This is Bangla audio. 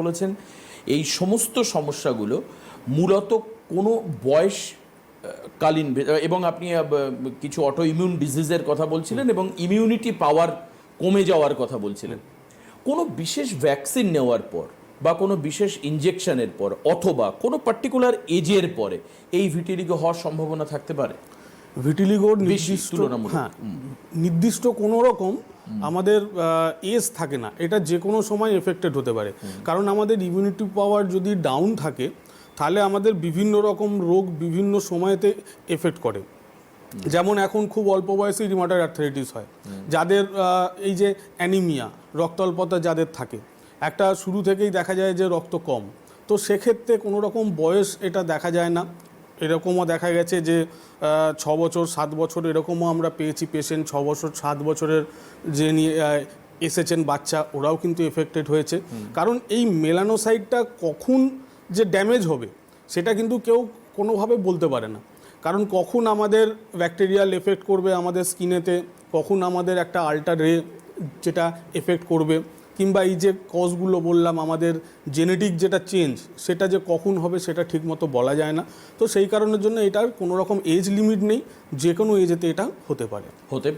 বলেছেন এই সমস্ত সমস্যাগুলো মূলত কোনো বয়স কালীন এবং আপনি কিছু অটো ইমিউন ডিজিজের কথা বলছিলেন এবং ইমিউনিটি পাওয়ার কমে যাওয়ার কথা বলছিলেন। কোনো বিশেষ ভ্যাকসিন নেওয়ার পর বা কোনো বিশেষ ইনজেকশনের পর অথবা কোনো পার্টিকুলার এজের পরে এই ভিটিলিগো হওয়ার সম্ভাবনা থাকতে পারে? ভিটিলিগোর নির্দিষ্ট কোনো রকম আমাদের এজ থাকে না, এটা যে কোনো সময় এফেক্টেড হতে পারে। কারণ আমাদের ইমিউনিটি পাওয়ার যদি ডাউন থাকে তাহলে আমাদের বিভিন্ন রকম রোগ বিভিন্ন সময়তে এফেক্ট করে। যেমন এখন খুব অল্প বয়সে রিউমাটয়েড আর্থ্রাইটিস হয়, যাদের এই যে অ্যানিমিয়া রক্তাল্পতা যাদের থাকে, একটা শুরু থেকেই দেখা যায় যে রক্ত কম, তো সেক্ষেত্রে কোনো রকম বয়স এটা দেখা যায় না। এরকমও দেখা গেছে যে 6 বছর 7 বছর এরকমও আমরা পেয়েছি পেশেন্ট, 6 বছর 7 বছরের যে নিয়ে এসেছেন বাচ্চা, ওরাও কিন্তু এফেক্টেড হয়েছে। কারণ এই মেলানোসাইটটা কখন যে ড্যামেজ হবে সেটা কিন্তু কেউ কোনোভাবে বলতে পারে না। কারণ কখন আমাদের ব্যাকটেরিয়াল এফেক্ট করবে আমাদের স্কিনেতে, কখন আমাদের একটা আল্ট্রা রে যেটা এফেক্ট করবে, কিংবা এই যে কজগুলো বললাম আমাদের জেনেটিক যেটা চেঞ্জ সেটা যে কখন হবে সেটা ঠিকমতো বলা যায় না। তো সেই কারণের জন্য এটার কোনো রকম এজ লিমিট নেই, যে কোনো এজেতে এটা হতে পারে।